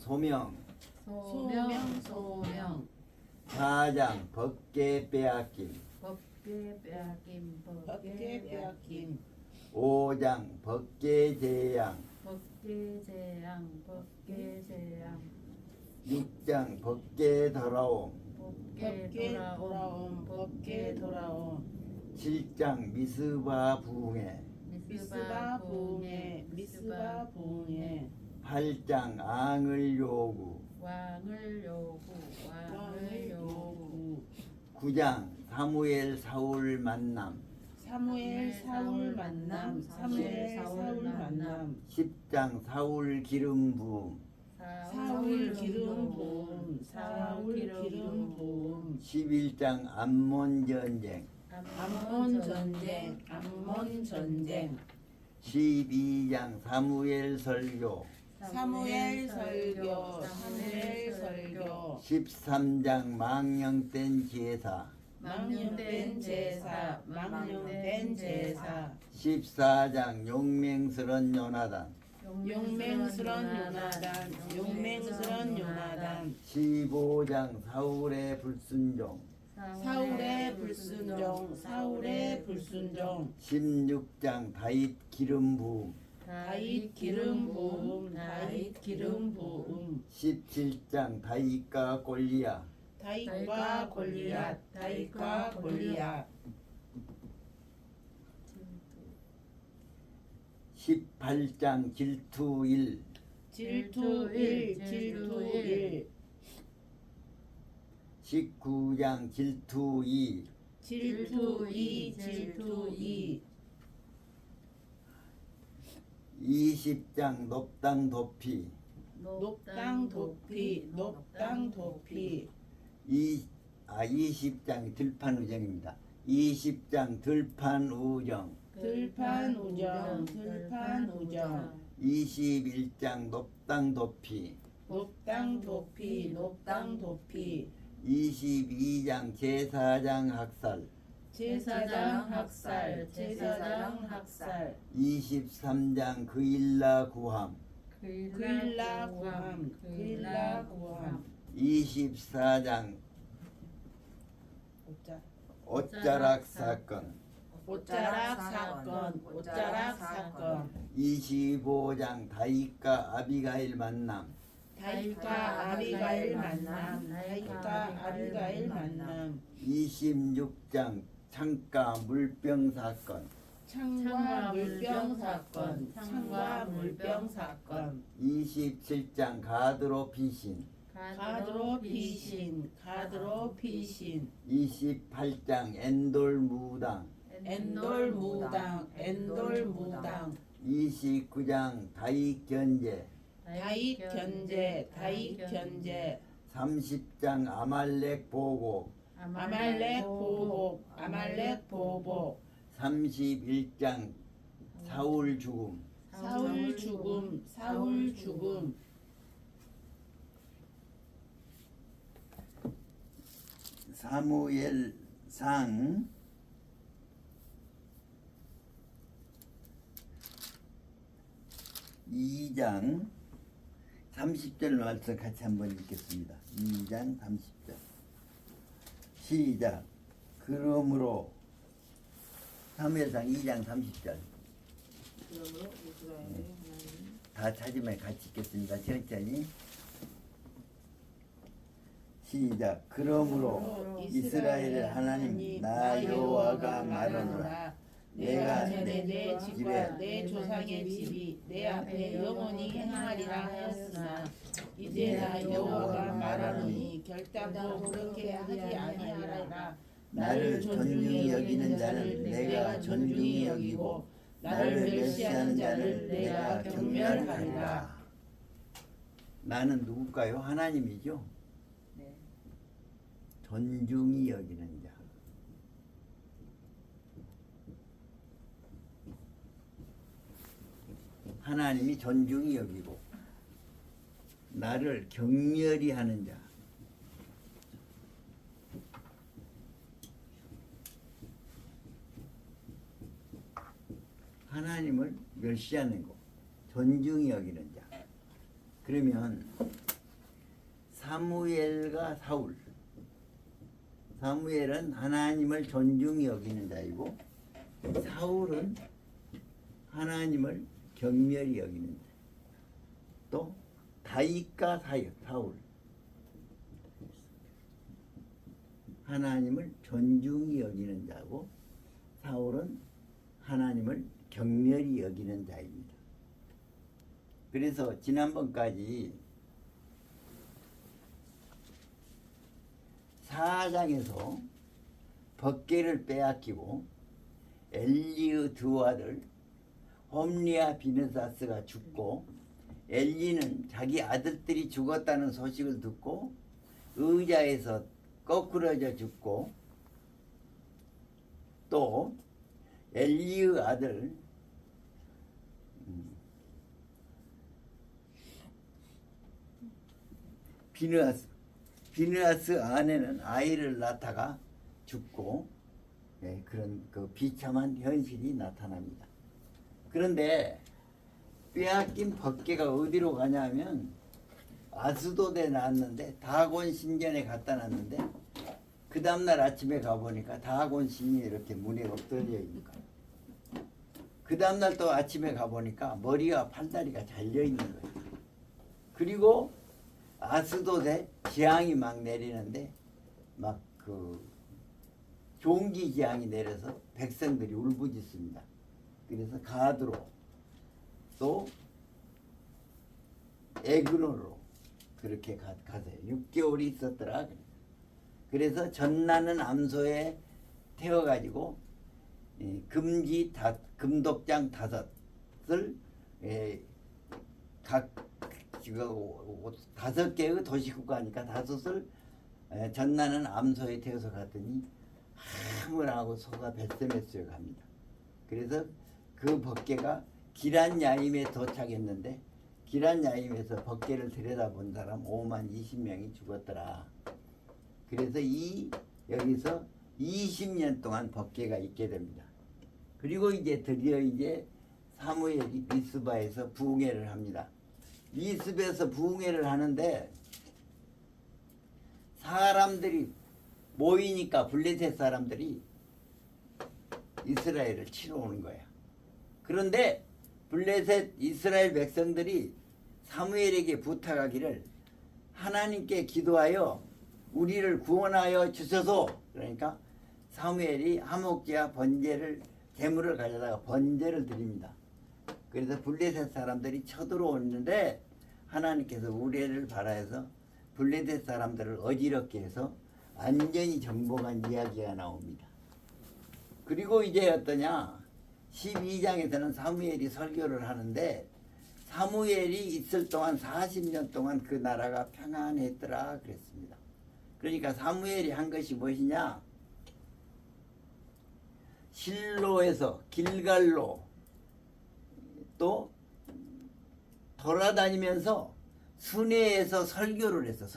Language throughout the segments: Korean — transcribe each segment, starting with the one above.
소명 소명 사장 법계 빼앗김 법계 빼앗김 오장 법계 재양 법계 재앙 육장 법계 돌아옴 법계 돌아옴 칠장 미스바 부흥회 미스바 부흥회 팔장 앙을 요구 왕을 요구 구장 사무엘 사울 만남 사무엘 사울 만남 십장 사울 기름 부음 사울 기름 부음 십일장 암몬 전쟁 암몬 전쟁 12장 사무엘 설교 사무엘 설교 13장 망령된 제사 망령된 제사 14장 용맹스런 요나단 용맹스런 요나단 15장 사울의 불순종 사울의 불순종 16장 다윗 기름 부음 다윗 기름 부음 17장 다윗과 골리앗 다윗과 골리앗 18장 질투 1 질투 1 19장 질투 2 20장 높당 도피 높당 도피 20장 들판우정입니다. 20장 들판우정 21장 높당 도피 22장 제사장 학살 23장 그일라 구함 24장 옷자락 사건 25장 다윗과 아비가일 만남 26장 창가 물병 사건 창과 물병 사건 27장 가드로 피신 가드로 피신 28장 엔돌 무당 엔돌 무당 29장 다윗 견제 다윗 견제 30장 아말렉 보복 아말렉 보복 31장 사울 죽음 사울 죽음 사무엘상 2장 30절 말씀 같이 한번 읽겠습니다. 2장 30절 시작. 그러므로 사무엘상 2장 30절 다 찾으면 같이 읽겠습니다. 천천히 시작. 그러므로 이스라엘의 하나님 나 여호와가 말하노라. 내가 내 집과 내 조상의 집이 내 앞에 영원히 행하리라 하였으나 이제 나 여호와가 말하노니 결단코 그렇게 하지 아니하리라. 나를 존중히 여기는 자는 내가 존중히 여기고 나를 멸시하는 자를 내가 경멸하리라. 나는 누굴까요? 하나님이죠. 존중히 여기는 자. 하나님이 존중히 여기고 나를 경멸히 하는 자. 하나님을 멸시하는 거, 존중히 여기는 자. 그러면 사무엘과 사울. 사무엘은 하나님을 존중히 여기는 자이고 사울은 하나님을 경멸히 여기는 자. 또 다윗과 사울. 하나님을 존중히 여기는 자고 사울은 하나님을 경멸히 여기는 자입니다. 그래서 지난번까지 4장에서 법궤를 빼앗기고 엘리의 두 아들 홈리와 비느사스가 죽고 엘리는 자기 아들들이 죽었다는 소식을 듣고 의자에서 거꾸러져 죽고 또 엘리의 아들 비느하스 아내는 아이를 낳다가 죽고 그런 그 비참한 현실이 나타납니다. 그런데 빼앗긴 법궤가 어디로 가냐면 아스돗에 놨는데 다곤 신전에 갖다 놨는데 그 다음날 아침에 가보니까 다곤 신이 이렇게 문에 엎드려 있는 거예요. 그 다음날 또 아침에 가보니까 머리와 팔다리가 잘려 있는 거예요. 그리고 아스돗에 재앙이 막 내리는데 막 그 종기 재앙이 내려서 백성들이 울부짖습니다. 그래서 가드로 또 에그로로 그렇게 가세요. 6개월이 있었더라. 그래서 전나는 암소에 태워가지고 금독장 5을 각 5개의 도시국가니까 5을 전나는 암소에 태워서 갔더니 하물하고 소가 뱃셈했어요 갑니다. 그래서 그 법궤가 기란야임에 도착했는데 기란야임에서 법궤를 들여다본 사람 5만 20명이 죽었더라. 그래서 여기서 20년 동안 법궤가 있게 됩니다. 그리고 이제 드디어 이제 사무엘이 미스바에서 부흥회를 합니다. 미스바에서 부흥회를 하는데 사람들이 모이니까 블레셋 사람들이 이스라엘을 치러 오는 거야. 그런데 블레셋 이스라엘 백성들이 사무엘에게 부탁하기를 하나님께 기도하여 우리를 구원하여 주셔서 그러니까 사무엘이 하목제와 번제를 제물을 가져다가 번제를 드립니다. 그래서 블레셋 사람들이 쳐들어오는데 하나님께서 우레를 발하여서 블레셋 사람들을 어지럽게 해서 완전히 정복한 이야기가 나옵니다. 그리고 이제 어떠냐 12장에서는 사무엘이 설교를 하는데 사무엘이 있을 동안 40년 동안 그 나라가 평안했더라 그랬습니다. 그러니까 사무엘이 한 것이 무엇이냐 실로에서 길갈로 또 돌아다니면서 순회에서 설교를 했어.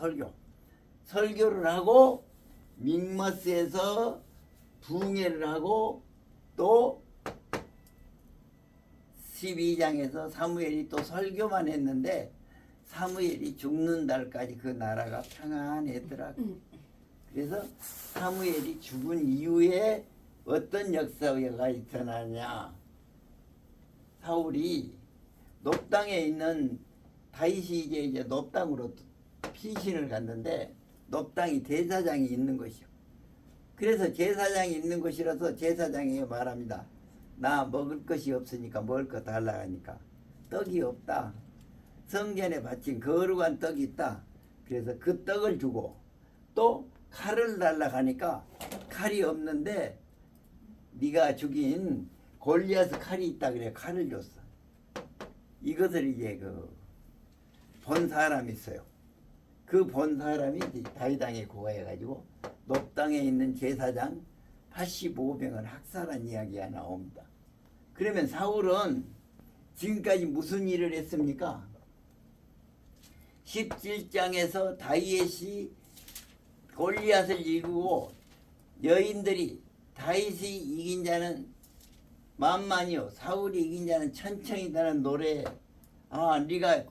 설교를 하고 믹머스에서 부흥회를 하고 또 12장에서 사무엘이 또 설교만 했는데 사무엘이 죽는 날까지 그 나라가 평안했더라. 그래서 사무엘이 죽은 이후에 어떤 역사가 일어나냐 사울이 높당에 있는 다윗이 이제 높당으로 피신을 갔는데 높당이 제사장이 있는 것이요. 그래서 제사장이 있는 곳이라서 제사장이 말합니다. 나 먹을 것이 없으니까 먹을 거 달라 하니까 떡이 없다. 성전에 바친 거룩한 떡이 있다. 그래서 그 떡을 주고 또 칼을 달라 하니까 칼이 없는데 네가 죽인 골리앗의 칼이 있다 그래 칼을 줬어. 이것을 이제 본 사람이 있어요. 그 본 사람이 다윗왕에 고하해가지고 높당에 있는 제사장 85명을 학살한 이야기가 나옵니다. 그러면 사울은 지금까지 무슨 일을 했습니까? 17장에서 다윗이 골리앗을 이기고 여인들이 다윗이 이긴 자는 만만이요 사울이 이긴 자는 천천히다는 노래에 네가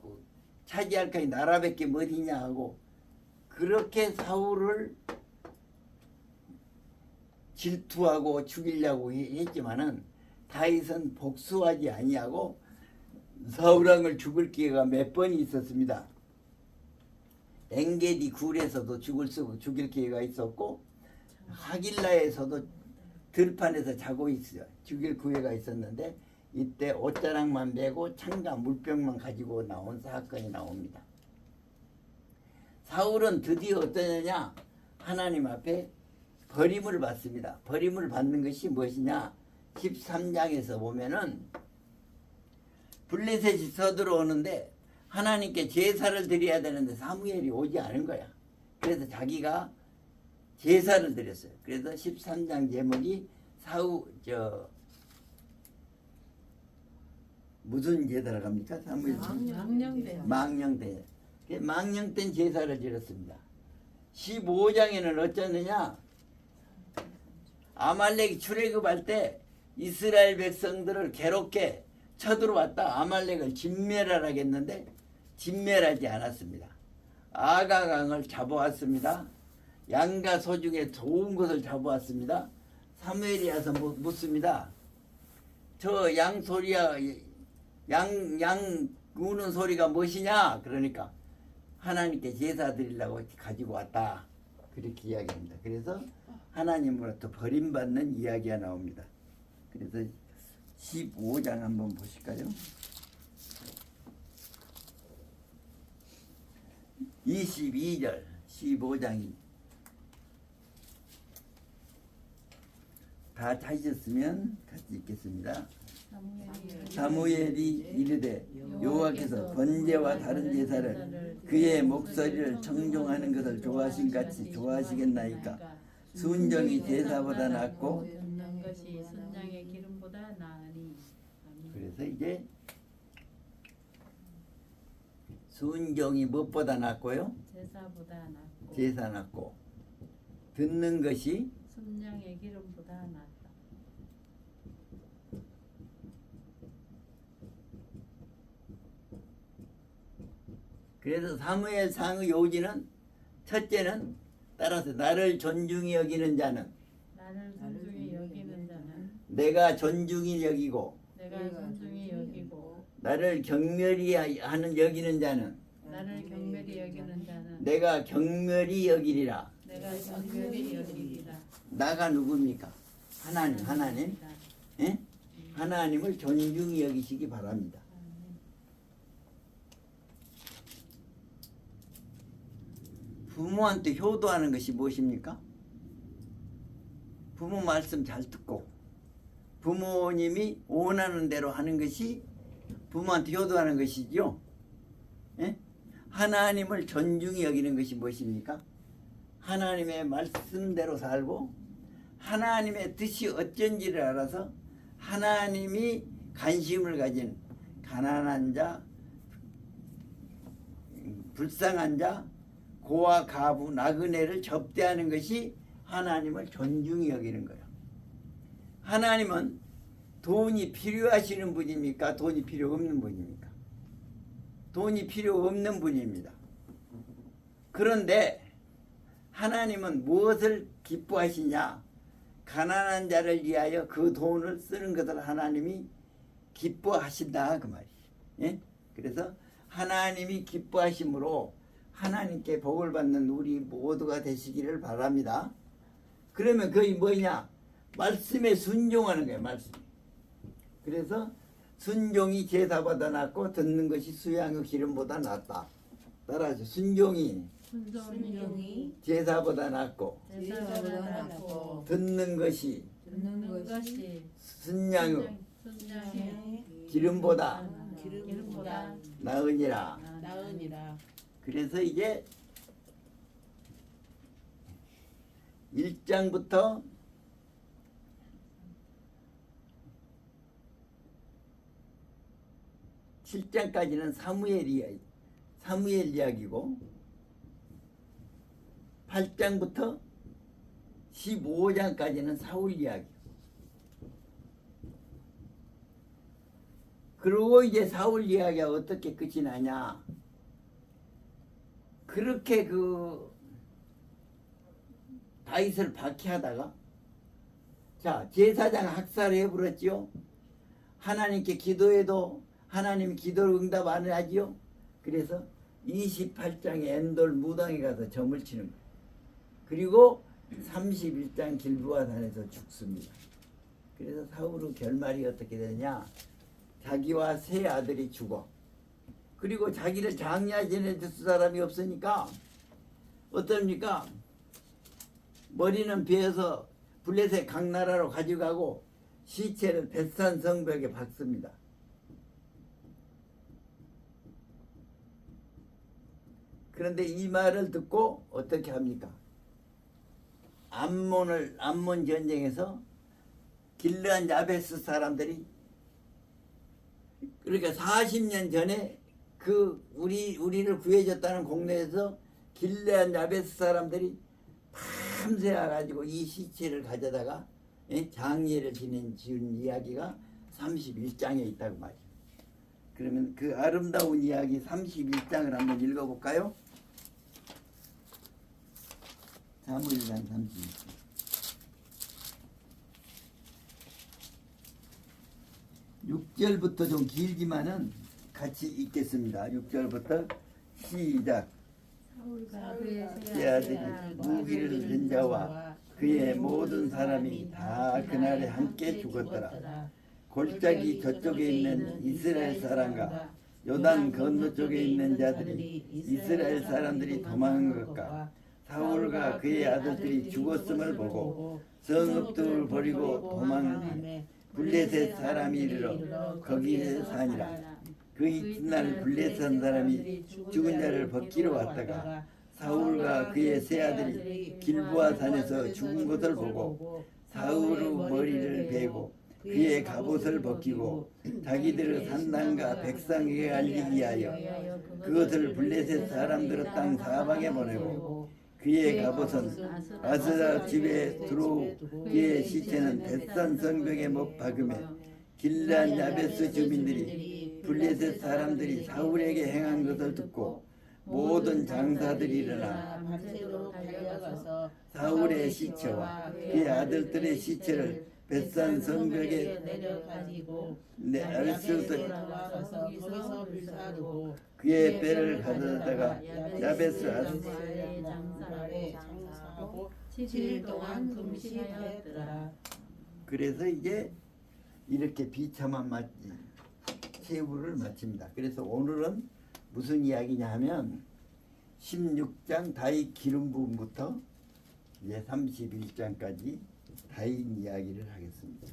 차지할 거니 나라밖에 어디냐 하고 그렇게 사울을 질투하고 죽이려고 했지만은 다윗은 복수하지 아니하고 사울 왕을 죽을 기회가 몇 번이 있었습니다. 엔게디 굴에서도 죽일 기회가 있었고 하길라에서도 들판에서 자고 있어요. 죽일 기회가 있었는데 이때 옷자락만 메고 창과 물병만 가지고 나온 사건이 나옵니다. 사울은 드디어 어떠냐? 하나님 앞에 버림을 받습니다. 버림을 받는 것이 무엇이냐? 13장에서 보면은 블레셋이 서들어오는데 하나님께 제사를 드려야 되는데 사무엘이 오지 않은 거야. 그래서 자기가 제사를 드렸어요. 그래서 13장 제목이 무슨 제사라고 합니까? 사무엘 망령대. 망령된 제사를 드렸습니다. 15장에는 어쩌느냐? 아말렉이 출애굽할 때 이스라엘 백성들을 괴롭게 쳐들어왔다 아말렉을 진멸하라겠는데 진멸하지 않았습니다. 아가강을 잡아왔습니다. 양과 소 중에 좋은 것을 잡아왔습니다. 사무엘이 와서 묻습니다. 저 양 소리야, 양 우는 소리가 무엇이냐? 그러니까 하나님께 제사 드리려고 가지고 왔다. 그렇게 이야기합니다. 그래서 하나님으로부터 버림받는 이야기가 나옵니다. 그래서 15장 한번 보실까요? 22절 15장이 다 찾으셨으면 같이 읽겠습니다. 사무엘이 이르되 여호와께서 번제와 다른 제사를 그의 목소리를 청종하는 것을 좋아하신 같이 좋아하시겠나이까. 순종이 제사보다 낫고 듣는 것이 순장의 기름보다 나으니. 그래서 이제 순종이 무엇보다 낫고요? 제사보다 낫고. 제사 낫고 듣는 것이 순장의 기름보다 낫다. 그래서 사무엘상의 요지는 첫째는 따라서 나를 존중히 여기는 자는 나를 존중히 여기는 자는 내가 존중히 여기고 내가 존중히 여기고 나를 경멸히 하는 여기는 자는 나를 경멸히 여기는 자는 내가 경멸히 여기리라. 내가 경멸히 여기리라. 나가 누굽니까? 하나님. 예? 하나님을 존중히 여기시기 바랍니다. 부모한테 효도하는 것이 무엇입니까? 부모 말씀 잘 듣고 부모님이 원하는 대로 하는 것이 부모한테 효도하는 것이죠. 예? 하나님을 존중히 여기는 것이 무엇입니까? 하나님의 말씀대로 살고 하나님의 뜻이 어쩐지를 알아서 하나님이 관심을 가진 가난한 자, 불쌍한 자, 고아, 가부, 나그네를 접대하는 것이 하나님을 존중히 여기는 거예요. 하나님은 돈이 필요하시는 분입니까? 돈이 필요 없는 분입니까? 돈이 필요 없는 분입니다. 그런데 하나님은 무엇을 기뻐하시냐? 가난한 자를 위하여 그 돈을 쓰는 것을 하나님이 기뻐하신다 그 말이에요. 예? 그래서 하나님이 기뻐하심으로 하나님께 복을 받는 우리 모두가 되시기를 바랍니다. 그러면 그게 뭐냐? 말씀에 순종하는 거예요. 말씀. 그래서 순종이 제사보다 낫고 듣는 것이 수양의 기름보다 낫다. 따라서 순종이 제사보다 낫고 제사보다 낫고 듣는 것이 듣는 것이 순양의 순장의 기름보다 기름보다 나으니라. 나으니라. 그래서 이제 1장부터 7장까지는 사무엘 이야기고 8장부터 15장까지는 사울 이야기. 그리고 이제 사울 이야기가 어떻게 끝이 나냐? 그렇게 그 다윗을 박해하다가 자 제사장 학살해 버렸지요. 하나님께 기도해도 하나님 기도를 응답 안 하지요. 그래서 28장의 엔돌 무당에 가서 점을 치는 거예요. 그리고 31장 길보아 산에서 죽습니다. 그래서 사울의 결말이 어떻게 되냐? 자기와 세 아들이 죽어. 그리고 자기를 장려해 줄 사람이 없으니까 어떻습니까? 머리는 베어서 블레셋 강나라로 가져가고 시체를 벳산 성벽에 박습니다. 그런데 이 말을 듣고 어떻게 합니까? 암몬 전쟁에서 길르한 야베스 사람들이 그러니까 40년 전에 그 우리를 구해줬다는 공로에서 길르한 야베스 사람들이 밤새 와가지고 이 시체를 가져다가 장례를 지은 이야기가 31장에 있다고 말이에요. 그러면 그 아름다운 이야기 31장을 한번 읽어볼까요? 사무엘상 31장. 6절부터 좀 길지만은 같이 읽겠습니다. 6절부터 시작. 사울과 그의 세 아들이 무기를 든 자와 그의 모든 사람이 다 그날에 함께 죽었더라. 골짜기 저쪽에 있는 이스라엘 사람과 요단 건너쪽에 있는 자들이 이스라엘 사람들이 도망한 것과 사울과 그의 아들들이 죽었음을 보고 성읍들을 버리고 도망하며 블레셋 사람이 이르러 거기에 사니라. 그 이튿날 블레셋 사람이 죽은 자를 벗기러 왔다가 사울과 그의 세 아들이 길보아 산에서 죽은 것을 보고 사울의 머리를 베고 그의 갑옷을 벗기고 자기들의 산당과 백성에게 알리기 위하여 그것을 블레셋 사람들의 땅 사방에 보내고 그의 갑옷은 아스라 집에 들어오고 그의 시체는 벳산 성벽에 못 박음에 길르한 야베스 주민들이 블레셋 사람들이 사울에게 행한 것을 듣고 모든 장사들이 일어나 밤새도록 달려가서 사울의 시체와 그의 아들들의 시체를 벳산 성벽에 내려가지고 내알수 돌아와서 거기서 불사르고 그의 뼈를 가져다가 야베스 야베스의 장사에 장사하고 7일 동안 금식하였더라. 그래서 이제 이렇게 비참한 최후를 마칩니다. 그래서 오늘은 무슨 이야기냐 하면 16장 다윗 기름 부음부터 이제 31장까지 다윗 이야기를 하겠습니다.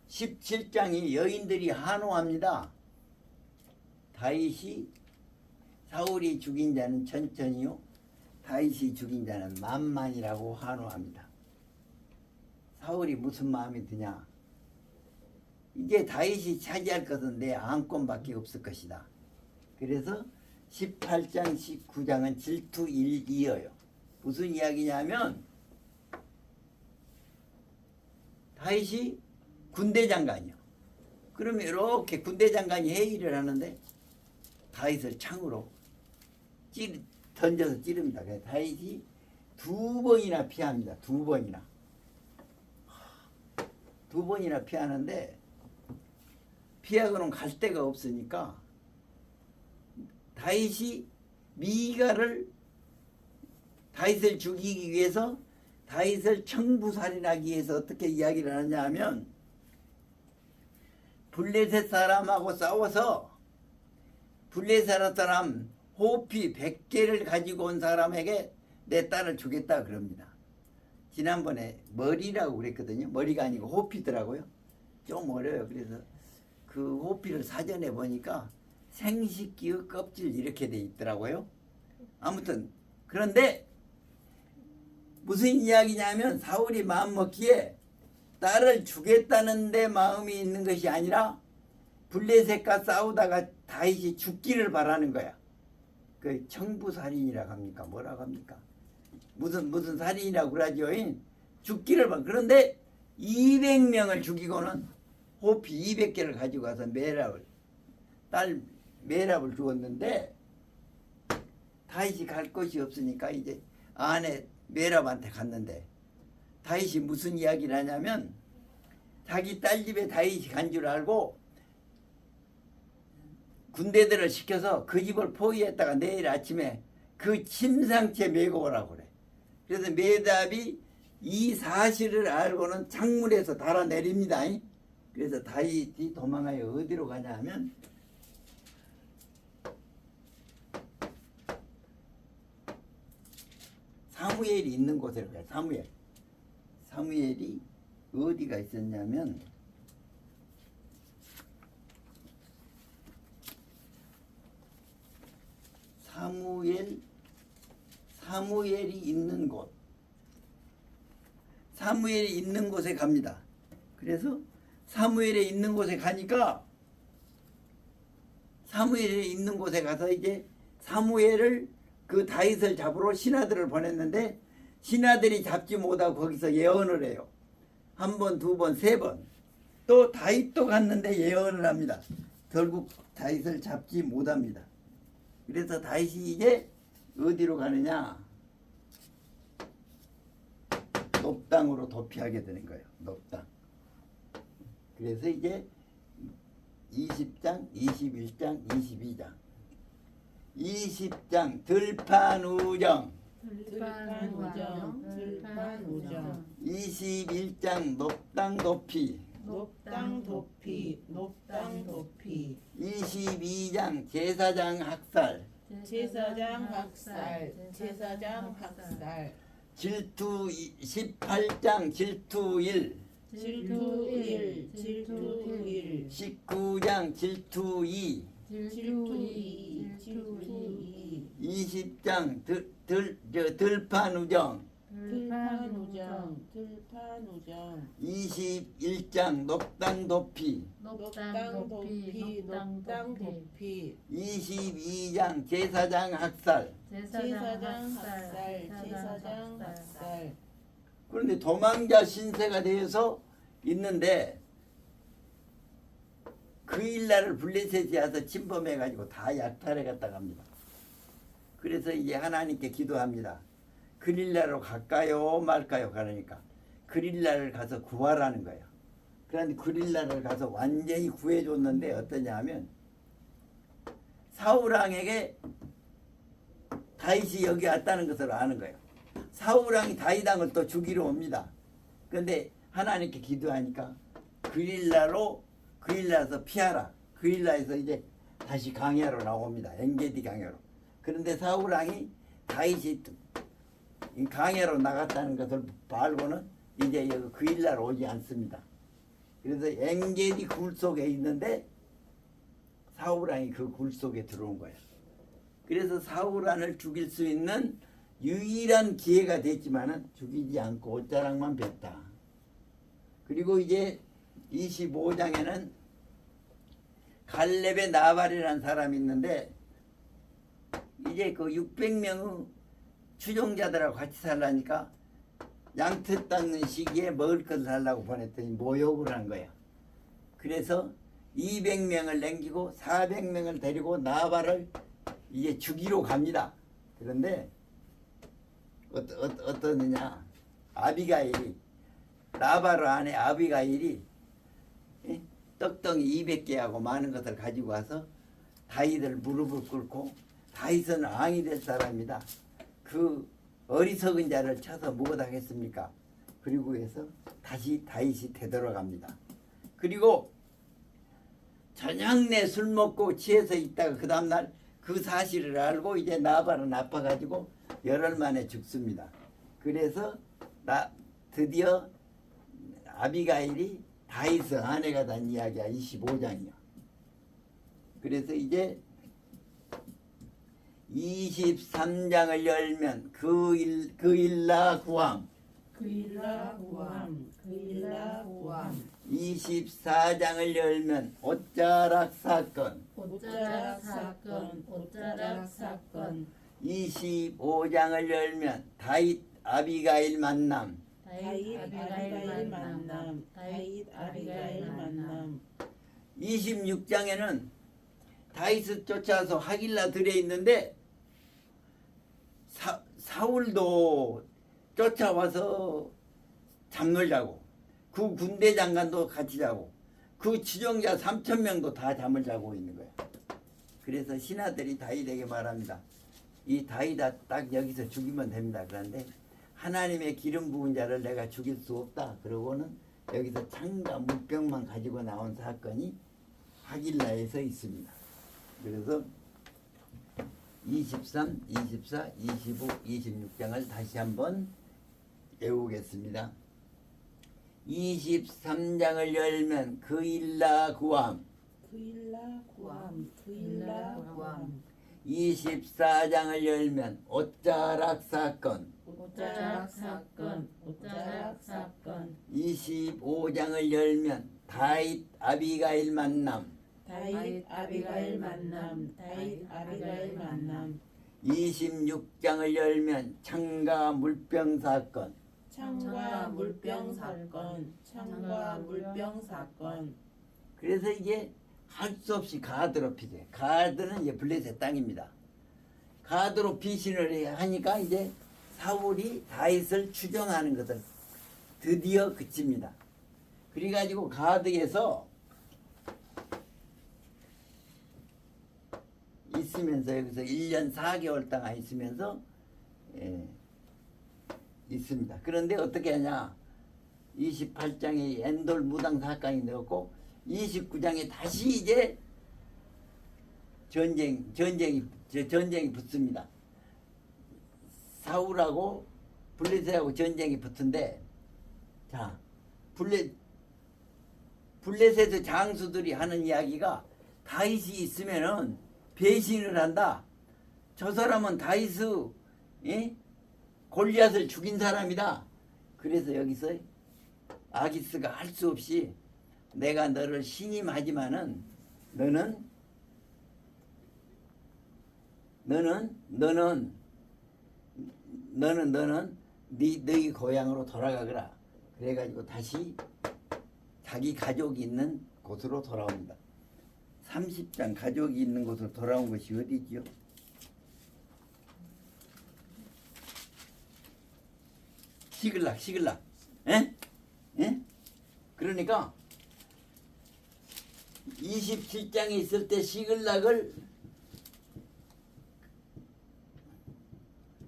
17장이 여인들이 한호합니다. 다윗이 사울이 죽인 자는 천천히요 다윗이 죽인 자는 만만이라고 한호합니다. 사울이 무슨 마음이 드냐? 이제 다윗이 차지할 것은 내 안건밖에 없을 것이다. 그래서 18장 19장은 질투 1이어요. 무슨 이야기냐면 다윗이 군대 장관이요. 그러면 이렇게 군대 장관이 회의를 하는데 다윗을 창으로 던져서 찌릅니다. 그래서 다윗이 2번이나 피합니다. 2번이나. 2번이나 피하는데 피하고는 갈 데가 없으니까 다윗이 미가를 다윗을 죽이기 위해서 다윗을 청부살인하기 위해서 어떻게 이야기를 하냐 하면 블레셋 사람하고 싸워서 블레셋 사람 호피 100개를 가지고 온 사람에게 내 딸을 주겠다 그럽니다. 지난번에 머리라고 그랬거든요. 머리가 아니고 호피더라고요. 좀 어려요. 그래서 그 호피를 사전에 보니까 생식기의 껍질 이렇게 돼 있더라고요. 아무튼 그런데 무슨 이야기냐면 사울이 마음먹기에 딸을 주겠다는 데 마음이 있는 것이 아니라 블레셋과 싸우다가 다윗이 죽기를 바라는 거야. 그 청부살인이라고 합니까? 뭐라고 합니까? 무슨 살인이라고 그러죠. 죽기를 바. 그런데 200명을 죽이고는 호피 200개를 가지고 가서 딸 메랍을 주었는데 다윗이 갈 곳이 없으니까 이제 아내 메랍한테 갔는데 다윗이 무슨 이야기를 하냐면 자기 딸 집에 다윗이 간 줄 알고 군대들을 시켜서 그 집을 포위했다가 내일 아침에 그 침상채 메고 오라고 그래. 그래서 메답이 이 사실을 알고는 창문에서 달아내립니다. 그래서 다윗이 도망하여 어디로 가냐 하면 사무엘이 있는 곳에 가요. 사무엘이 어디가 있었냐면 사무엘이 있는 곳. 사무엘이 있는 곳에 갑니다. 그래서 사무엘이 있는 곳에 가니까 사무엘이 있는 곳에 가서 이제 사무엘을 그 다윗을 잡으러 신하들을 보냈는데 신하들이 잡지 못하고 거기서 예언을 해요. 한 번, 두 번, 세 번. 또 다윗도 갔는데 예언을 합니다. 결국 다윗을 잡지 못합니다. 그래서 다윗이 이제 어디로 가느냐? 놉당으로 도피하게 되는 거예요. 놉당. 그래서 이제 20장, 21장, 22장. 20장 들판우정. 들판우정. 21장 놉당 도피. 높당 도피. 22장 제사장 학살. 제사장 학살. 질투 18장 질투1. 질투 1. 19장 질투2. 20장 들판우정. 21장 놉당 도피. 22장 제사장 학살. 그런데 도망자 신세가 되어서 있는데 그 일날을 블레셋이 와서 침범해가지고 다 약탈해 갔다 갑니다. 그래서 이제 하나님께 기도합니다. 그릴라로 갈까요 말까요? 그러니까 그릴라를 가서 구하라는 거예요. 그런데 그릴라를 가서 완전히 구해줬는데 어떠냐 하면 사울왕에게 다윗이 여기 왔다는 것을 아는 거예요. 사울왕이 다윗왕을 또 죽이러 옵니다. 그런데 하나님께 기도하니까 그릴라에서 피하라. 그릴라에서 이제 다시 강야로 나옵니다. 엔게디 강야로. 그런데 사울왕이 다윗이 강야로 나갔다는 것을 알고는 이제 여기 그릴라로 오지 않습니다. 그래서 엔게디 굴 속에 있는데 사울왕이 그 굴 속에 들어온 거예요. 그래서 사울왕을 죽일 수 있는 유일한 기회가 됐지만은 죽이지 않고 옷자락만 뱉다. 그리고 이제 25장에는 갈렙의 나발이라는 사람이 있는데 이제 그 600명의 추종자들하고 같이 살라니까 양털 닦는 시기에 먹을 것을 하려고 보냈더니 모욕을 한 거야. 그래서 200명을 남기고 400명을 데리고 나발을 이제 죽이러 갑니다. 그런데 어떠느냐? 아비가일이 나발의 아내 아비가일이 떡덩이 200개하고 많은 것을 가지고 와서 다윗을 무릎을 꿇고 다윗은 왕이 될 사람이다. 그 어리석은 자를 쳐서 무엇하겠습니까? 그리고 해서 다시 다윗이 되돌아갑니다. 그리고 저녁 내 술 먹고 취해서 있다가 그 다음날 그 사실을 알고 이제 나발은 아파가지고 열흘 만에 죽습니다. 그래서 드디어 아비가일이 다윗의 아내가 된 이야기야. 25장이요. 그래서 이제 23장을 열면 그일라 구함. 24장을 열면 옷자락 사건. 25장을 열면 다윗 아비가일 만남. 26장에는 다윗을 쫓아서 하길라 들에 있는데 사울도 쫓아와서 잠을 자고 그 군대 장관도 같이 자고 그 추종자 3,000명도 다 잠을 자고 있는 거야. 그래서 신하들이 다윗에게 말합니다. 이 다윗아 딱 여기서 죽이면 됩니다. 그런데 하나님의 기름 부은 자를 내가 죽일 수 없다. 그러고는 여기서 창과 물병만 가지고 나온 사건이 하길라에서 있습니다. 그래서 23, 24, 25, 26장을 다시 한번 외우겠습니다. 23장을 열면 그일라 구함, 그일라 구함 24장을 열면 옷자락 사건, 옷자락 사건 25장을 열면 다윗 아비가일 만남, 다윗 아비가일 만남 26장을 열면 창과 물병 사건, 창과 물병 사건 그래서 이게 할 수 없이 가드로 피돼. 가드는 이제 블레셋 땅입니다. 가드로 피신을 하니까 이제 사울이 다윗을 추종하는 것을 드디어 그칩니다. 그래가지고 가드에서 있으면서 여기서 1년 4개월 동안 있으면서 있습니다. 그런데 어떻게 하냐? 28장에 엔돌 무당 사건이 되었고 29장에 다시 이제 전쟁이 붙습니다. 사울하고 블레셋하고 전쟁이 붙은데 자 블레셋의 장수들이 하는 이야기가 다윗이 있으면은 배신을 한다. 저 사람은 다윗의 골리앗을 죽인 사람이다. 그래서 여기서 아기스가 할 수 없이 내가 너를 신임하지만은 너는 너희 고향으로 돌아가거라. 그래가지고 다시 자기 가족이 있는 곳으로 돌아옵니다. 30장 가족이 있는 곳으로 돌아온 것이 어디지요? 시글락. 예? 그러니까 27장에 있을 때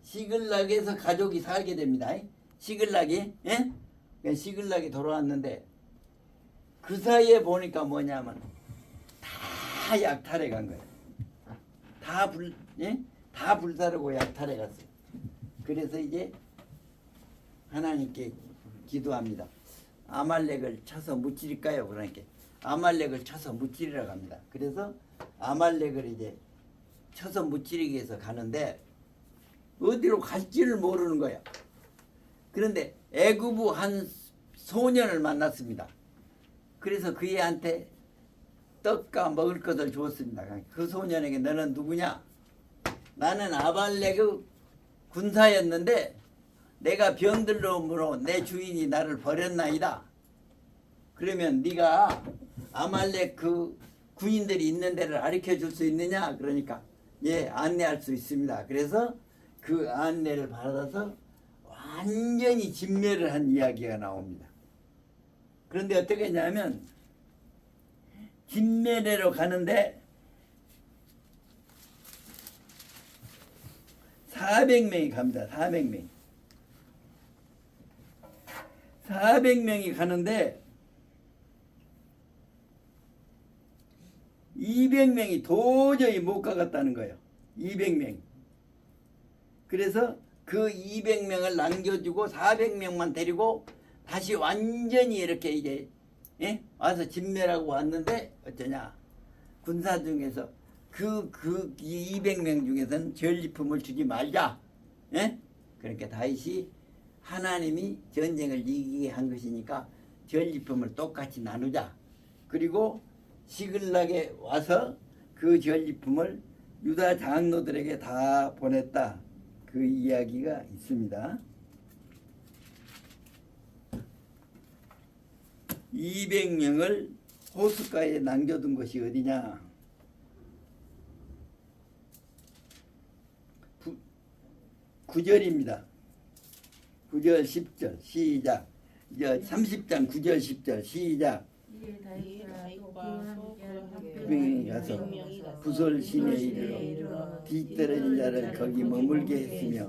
시글락에서 가족이 살게 됩니다. 시글락이 돌아왔는데 그 사이에 보니까 뭐냐면 다 약탈해 간 거예요. 다 불사르고 약탈해 갔어요. 그래서 이제 하나님께 기도합니다. 아말렉을 쳐서 무찌릴까요? 그러니까 아말렉을 쳐서 무찌리라고 합니다. 그래서 아말렉을 이제 쳐서 무찌르기 위해서 가는데 어디로 갈지를 모르는 거야. 그런데 애굽의 한 소년을 만났습니다. 그래서 그 애한테 떡과 먹을 것을 주었습니다. 그 소년에게 너는 누구냐? 나는 아말렉의 군사였는데 내가 병들음으로 내 주인이 나를 버렸나이다. 그러면 네가 아말렉 그 군인들이 있는 데를 가르쳐 줄 수 있느냐? 그러니까 예, 안내할 수 있습니다. 그래서 그 안내를 받아서 완전히 진멸을 한 이야기가 나옵니다. 그런데 어떻게 했냐면 진멸해로 가는데 400명이 갑니다. 400명이 가는데 200명이 도저히 못 가겠다는 거예요. 200명이. 그래서 그 200명을 남겨주고 400명만 데리고 다시 완전히 이렇게 이제 와서 진멸하고 왔는데 어쩌냐? 군사 중에서 그 200명 중에서는 전리품을 주지 말자. 그러니까 다윗이 하나님이 전쟁을 이기게 한 것이니까 전리품을 똑같이 나누자. 그리고 시글락에 와서 그 전리품을 유다 장로들에게 다 보냈다. 그 이야기가 있습니다. 200명을 호숫가에 남겨둔 것이 어디냐? 9절입니다. 9절 10절 시작. 이제 30장 9절 10절 시작. 이에 다윗과 구병이 가서 부솔 시내에 이르러 뒤떨어진 자를 거기 머물게 했으며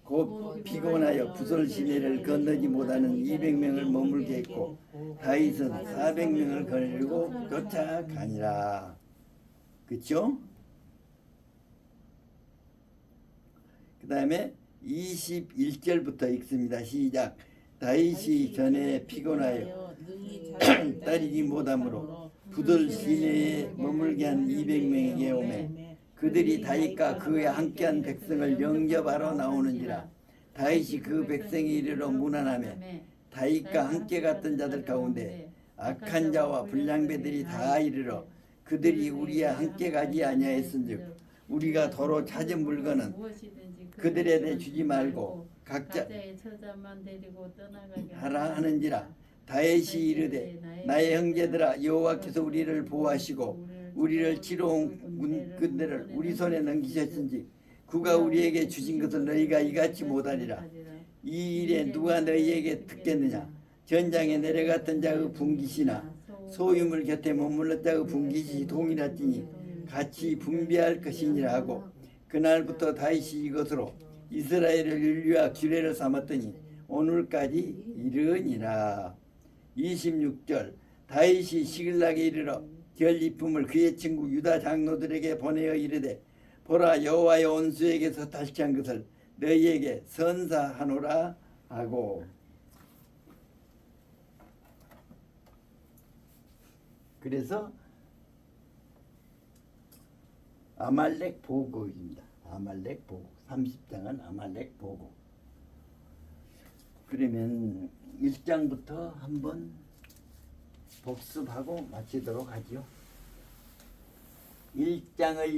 곧 피곤하여 부솔 시내를 건너지 못하는 200명을 머물게 했고 다윗은 400명을 거느리고 쫓아가니라. 그렇죠? 그 다음에 21절부터 읽습니다. 시작. 다윗이 전에 피곤하여 따르지 못하므로 부들 시내에 머물게 한 200명에게 오매 그들이 다윗과 그에 함께한 백성을 영접하러 나오는지라. 다윗이 그 백성이 이르러 문안하매 다윗과 함께 갔던 자들 가운데 악한 자와 불량배들이 다 이르러 그들이 우리와 함께 가지 아니하였은즉 우리가 도로 찾은 물건은 그들에게 주지 말고 각자의 처자만 데리고 떠나가게 하라 하는지라. 다윗이 이르되 나의 형제들아 여호와께서 우리를 보호하시고 우리를 치러온 문근들을 우리 손에 넘기셨은지 그가 우리에게 주신 것을 너희가 이같이 못하리라. 이 일에 누가 너희에게 듣겠느냐. 전장에 내려갔던 자의 분깃이나 소유물 곁에 머물렀 자의 분깃이 동일하지니 같이 분배할 것이니라 하고 그날부터 다윗이 이것으로 이스라엘을 윤리와 규례를 삼았더니 오늘까지 이르니라. 26절 다윗이 시글락에 이르러 결리품을 그의 친구 유다 장로들에게 보내어 이르되 보라 여호와의 온수에게서 탈취한 것을 너희에게 선사하노라 하고. 그래서 아말렉 보고입니다. 아말렉 보고 30장은 아말렉 보고. 그러면 1장부터 한번 복습하고 마치도록 하죠. 1장을